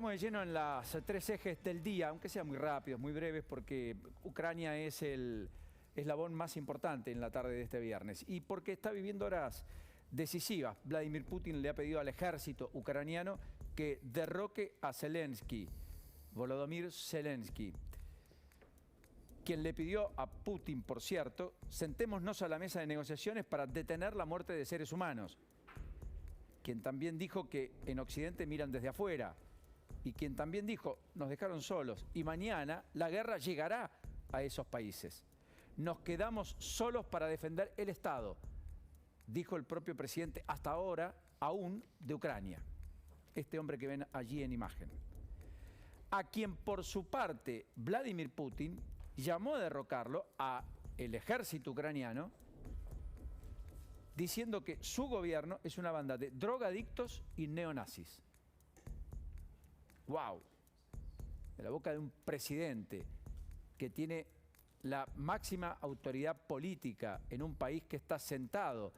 Estamos de lleno en las tres ejes del día, aunque sean muy rápidos, muy breves, porque Ucrania es el eslabón más importante en la tarde de este viernes y porque está viviendo horas decisivas. Vladimir Putin le ha pedido al ejército ucraniano que derroque a Zelensky, Volodymyr Zelensky, quien le pidió a Putin, por cierto, sentémonos a la mesa de negociaciones para detener la muerte de seres humanos, quien también dijo que en Occidente miran desde afuera, y quien también dijo, nos dejaron solos y mañana la guerra llegará a esos países. Nos quedamos solos para defender el Estado, dijo el propio presidente hasta ahora aún de Ucrania, este hombre que ven allí en imagen. A quien por su parte Vladimir Putin llamó a derrocarlo, a el ejército ucraniano, diciendo que su gobierno es una banda de drogadictos y neonazis. ¡Wow! De la boca de un presidente que tiene la máxima autoridad política en un país que está sentado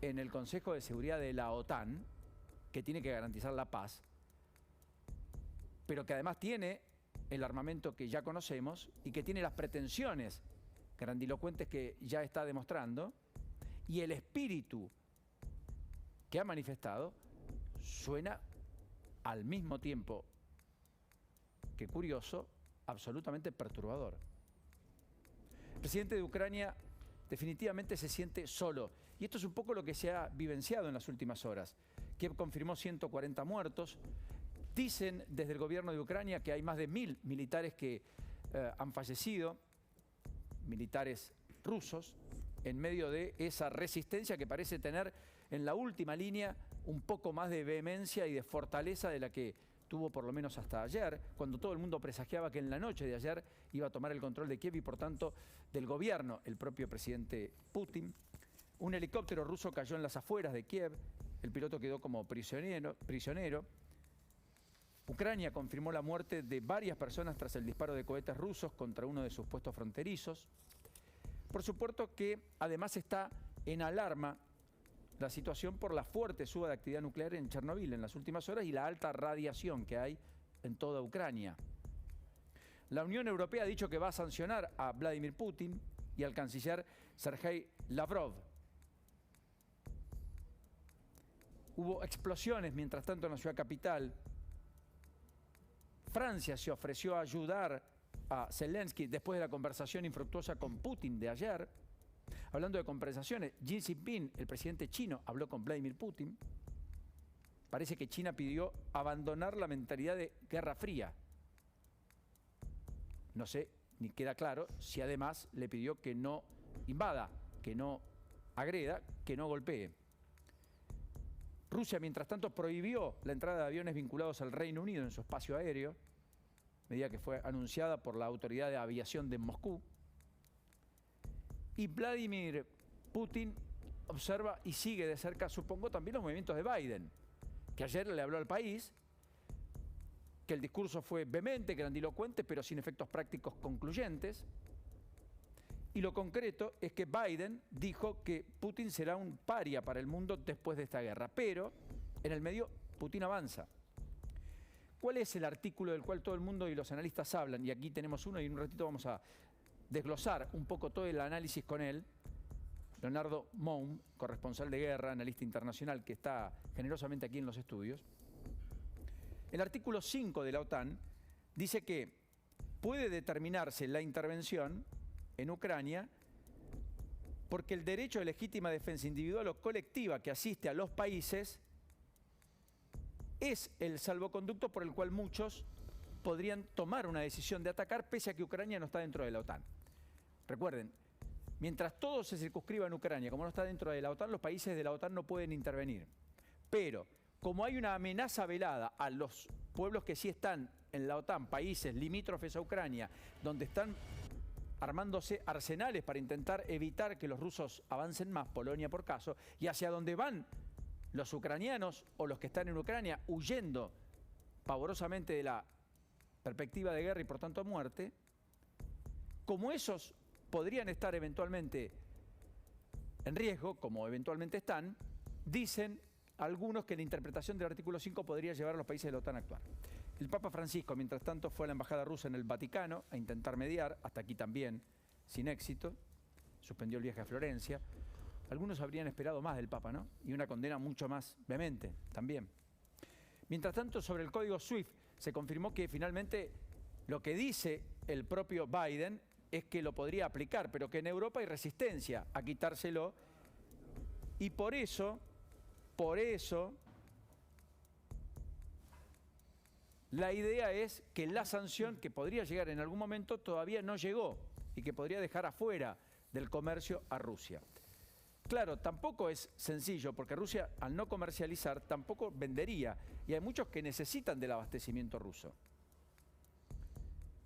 en el Consejo de Seguridad de la OTAN, que tiene que garantizar la paz, pero que además tiene el armamento que ya conocemos y que tiene las pretensiones grandilocuentes que ya está demostrando, y el espíritu que ha manifestado suena al mismo tiempo que curioso, absolutamente perturbador. El presidente de Ucrania definitivamente se siente solo. Y esto es un poco lo que se ha vivenciado en las últimas horas. Kiev confirmó 140 muertos. Dicen desde el gobierno de Ucrania que hay más de 1000 militares que han fallecido, militares rusos, en medio de esa resistencia que parece tener en la última línea un poco más de vehemencia y de fortaleza de la que tuvo por lo menos hasta ayer, cuando todo el mundo presagiaba que en la noche de ayer iba a tomar el control de Kiev y por tanto del gobierno el propio presidente Putin. Un helicóptero ruso cayó en las afueras de Kiev, el piloto quedó como prisionero. Ucrania confirmó la muerte de varias personas tras el disparo de cohetes rusos contra uno de sus puestos fronterizos. Por supuesto que además está en alarma la situación por la fuerte suba de actividad nuclear en Chernobyl en las últimas horas y la alta radiación que hay en toda Ucrania. La Unión Europea ha dicho que va a sancionar a Vladimir Putin y al canciller Sergei Lavrov. Hubo explosiones mientras tanto en la ciudad capital. Francia se ofreció a ayudar a Zelensky después de la conversación infructuosa con Putin de ayer. Hablando de conversaciones, Xi Jinping, el presidente chino, habló con Vladimir Putin. Parece que China pidió abandonar la mentalidad de Guerra Fría. No sé, ni queda claro si además le pidió que no invada, que no agreda, que no golpee. Rusia, mientras tanto, prohibió la entrada de aviones vinculados al Reino Unido en su espacio aéreo, medida que fue anunciada por la Autoridad de Aviación de Moscú. Y Vladimir Putin observa y sigue de cerca, supongo, también los movimientos de Biden, que ayer le habló al país, que el discurso fue vehemente, grandilocuente, pero sin efectos prácticos concluyentes. Y lo concreto es que Biden dijo que Putin será un paria para el mundo después de esta guerra, pero en el medio Putin avanza. ¿Cuál es el artículo del cual todo el mundo y los analistas hablan? Y aquí tenemos uno y en un ratito vamos a desglosar un poco todo el análisis con él. Leonardo Moum, corresponsal de guerra, analista internacional, que está generosamente aquí en los estudios. El artículo 5 de la OTAN dice que puede determinarse la intervención en Ucrania porque el derecho de legítima defensa individual o colectiva que asiste a los países es el salvoconducto por el cual muchos podrían tomar una decisión de atacar pese a que Ucrania no está dentro de la OTAN. Recuerden, mientras todo se circunscriba en Ucrania, como no está dentro de la OTAN, los países de la OTAN no pueden intervenir. Pero, como hay una amenaza velada a los pueblos que sí están en la OTAN, países limítrofes a Ucrania, donde están armándose arsenales para intentar evitar que los rusos avancen más, Polonia por caso, y hacia donde van los ucranianos o los que están en Ucrania huyendo pavorosamente de la perspectiva de guerra y por tanto muerte, como esos podrían estar eventualmente en riesgo, como eventualmente están, dicen algunos que la interpretación del artículo 5 podría llevar a los países de la OTAN a actuar. El Papa Francisco, mientras tanto, fue a la embajada rusa en el Vaticano a intentar mediar, hasta aquí también, sin éxito. Suspendió el viaje a Florencia. Algunos habrían esperado más del Papa, ¿no? Y una condena mucho más vehemente también. Mientras tanto, sobre el código SWIFT, se confirmó que finalmente lo que dice el propio Biden es que lo podría aplicar, pero que en Europa hay resistencia a quitárselo. Y por eso, la idea es que la sanción que podría llegar en algún momento todavía no llegó y que podría dejar afuera del comercio a Rusia. Claro, tampoco es sencillo, porque Rusia, al no comercializar, tampoco vendería. Y hay muchos que necesitan del abastecimiento ruso.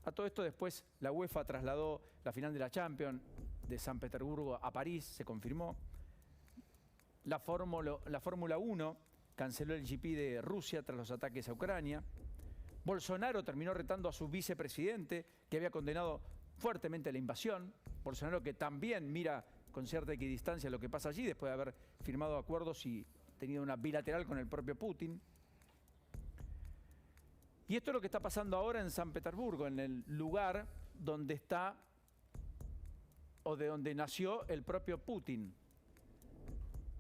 A todo esto después la UEFA trasladó la final de la Champions de San Petersburgo a París, se confirmó. La Fórmula 1 canceló el GP de Rusia tras los ataques a Ucrania. Bolsonaro terminó retando a su vicepresidente, que había condenado fuertemente la invasión. Bolsonaro, que también mira con cierta equidistancia lo que pasa allí, después de haber firmado acuerdos y tenido una bilateral con el propio Putin. Y esto es lo que está pasando ahora en San Petersburgo, en el lugar donde está, o de donde nació el propio Putin.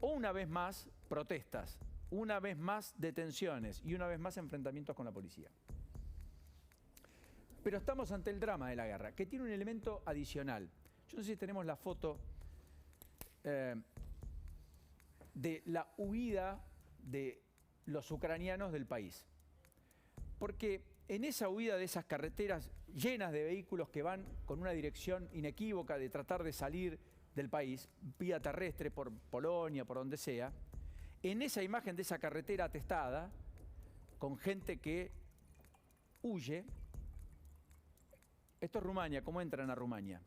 Una vez más, protestas, una vez más detenciones y una vez más enfrentamientos con la policía. Pero estamos ante el drama de la guerra, que tiene un elemento adicional. Yo no sé si tenemos la foto de la huida de los ucranianos del país. Porque en esa huida de esas carreteras llenas de vehículos que van con una dirección inequívoca de tratar de salir del país, vía terrestre, por Polonia, por donde sea, en esa imagen de esa carretera atestada, con gente que huye, esto es Rumania, ¿cómo entran a Rumania?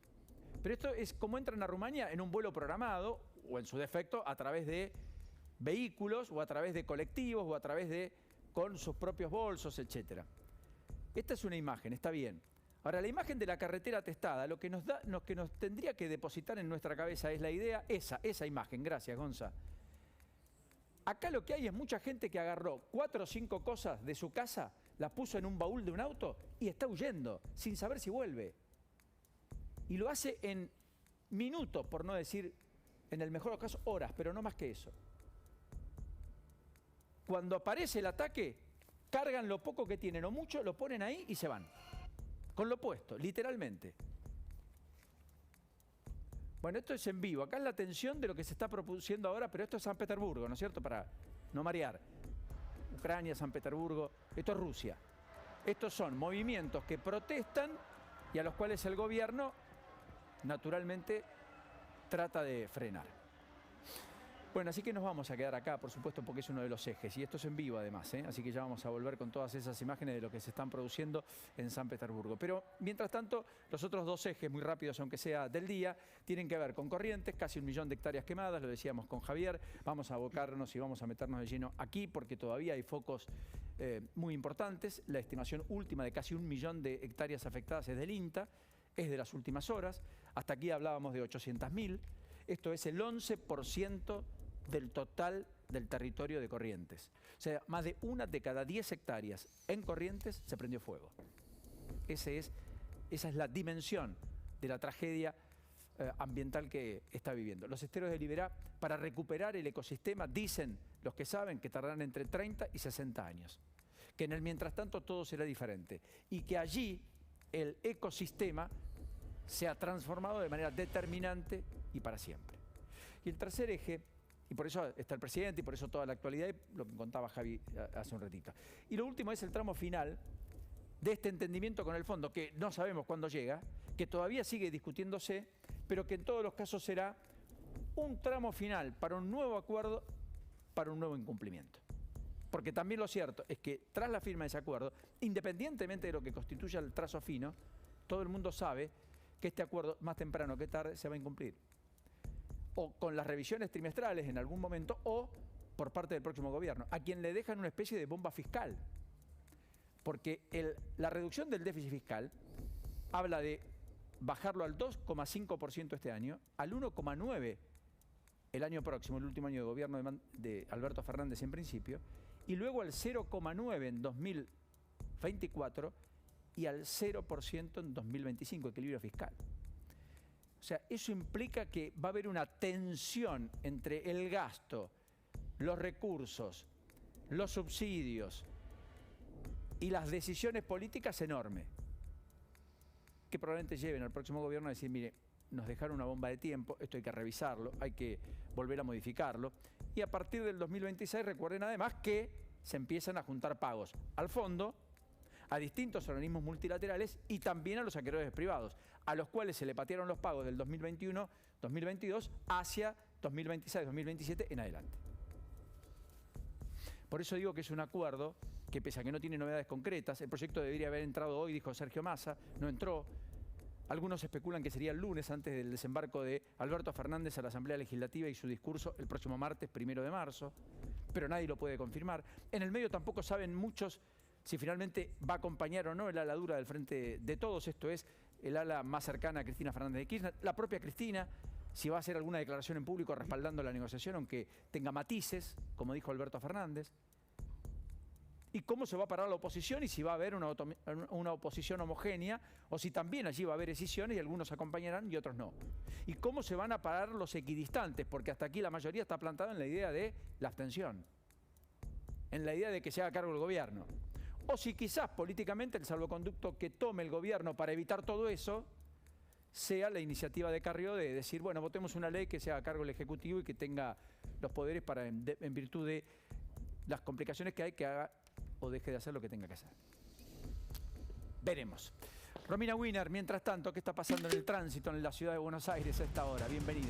Pero esto es cómo entran a Rumania en un vuelo programado, o en su defecto, a través de vehículos, o a través de colectivos, o a través de con sus propios bolsos, etc. Esta es una imagen, está bien. Ahora, la imagen de la carretera atestada, lo que nos tendría que depositar en nuestra cabeza es la idea, esa imagen, gracias, Gonza. Acá lo que hay es mucha gente que agarró 4 o 5 cosas de su casa, las puso en un baúl de un auto y está huyendo, sin saber si vuelve. Y lo hace en minutos, por no decir, en el mejor de los casos, horas, pero no más que eso. Cuando aparece el ataque, cargan lo poco que tienen o mucho, lo ponen ahí y se van. Con lo puesto, literalmente. Bueno, esto es en vivo. Acá es la tensión de lo que se está produciendo ahora, pero esto es San Petersburgo, ¿no es cierto? Para no marear. Ucrania, San Petersburgo, esto es Rusia. Estos son movimientos que protestan y a los cuales el gobierno, naturalmente, trata de frenar. Bueno, así que nos vamos a quedar acá, por supuesto, porque es uno de los ejes. Y esto es en vivo, además, ¿eh? Así que ya vamos a volver con todas esas imágenes de lo que se están produciendo en San Petersburgo. Pero, mientras tanto, los otros dos ejes, muy rápidos, aunque sea del día, tienen que ver con Corrientes, casi 1 millón de hectáreas quemadas, lo decíamos con Javier. Vamos a abocarnos y vamos a meternos de lleno aquí, porque todavía hay focos muy importantes. La estimación última de casi 1 millón de hectáreas afectadas es del INTA, es de las últimas horas. Hasta aquí hablábamos de 800.000. Esto es el 11% del total del territorio de Corrientes. O sea, más de 1 de cada 10 hectáreas en Corrientes se prendió fuego. Esa es la dimensión de la tragedia ambiental que está viviendo. Los esteros de Liberá, para recuperar el ecosistema, dicen los que saben que tardarán entre 30 y 60 años. Que en el mientras tanto todo será diferente. Y que allí el ecosistema se ha transformado de manera determinante y para siempre. Y el tercer eje, y por eso está el presidente, y por eso toda la actualidad, y lo que contaba Javi hace un ratito. Y lo último es el tramo final de este entendimiento con el fondo, que no sabemos cuándo llega, que todavía sigue discutiéndose, pero que en todos los casos será un tramo final para un nuevo acuerdo, para un nuevo incumplimiento. Porque también lo cierto es que tras la firma de ese acuerdo, independientemente de lo que constituya el trazo fino, todo el mundo sabe que este acuerdo, más temprano que tarde, se va a incumplir. O con las revisiones trimestrales en algún momento, o por parte del próximo gobierno, a quien le dejan una especie de bomba fiscal. Porque la reducción del déficit fiscal habla de bajarlo al 2,5% este año, al 1,9% el año próximo, el último año de gobierno de Alberto Fernández en principio, y luego al 0,9 en 2024 y al 0% en 2025, equilibrio fiscal. O sea, eso implica que va a haber una tensión entre el gasto, los recursos, los subsidios y las decisiones políticas enorme, que probablemente lleven al próximo gobierno a decir, mire, nos dejaron una bomba de tiempo, esto hay que revisarlo, hay que volver a modificarlo. Y a partir del 2026 recuerden además que se empiezan a juntar pagos al fondo, a distintos organismos multilaterales y también a los acreedores privados, a los cuales se le patearon los pagos del 2021, 2022 hacia 2026, 2027 en adelante. Por eso digo que es un acuerdo que, pese a que no tiene novedades concretas, el proyecto debería haber entrado hoy, dijo Sergio Massa, no entró. Algunos especulan que sería el lunes antes del desembarco de Alberto Fernández a la Asamblea Legislativa y su discurso el próximo martes, 1 de marzo, pero nadie lo puede confirmar. En el medio tampoco saben muchos si finalmente va a acompañar o no el ala dura del Frente de Todos, esto es, el ala más cercana a Cristina Fernández de Kirchner, la propia Cristina, si va a hacer alguna declaración en público respaldando la negociación, aunque tenga matices, como dijo Alberto Fernández. Y cómo se va a parar la oposición y si va a haber una oposición homogénea o si también allí va a haber escisiones y algunos acompañarán y otros no. Y cómo se van a parar los equidistantes, porque hasta aquí la mayoría está plantada en la idea de la abstención, en la idea de que se haga cargo el gobierno. O si quizás políticamente el salvoconducto que tome el gobierno para evitar todo eso sea la iniciativa de Carrió de decir, bueno, votemos una ley que se haga cargo el Ejecutivo y que tenga los poderes para, en virtud de las complicaciones que hay, que haga o deje de hacer lo que tenga que hacer. Veremos. Romina Wiener, mientras tanto, ¿qué está pasando en el tránsito en la ciudad de Buenos Aires a esta hora? Bienvenida.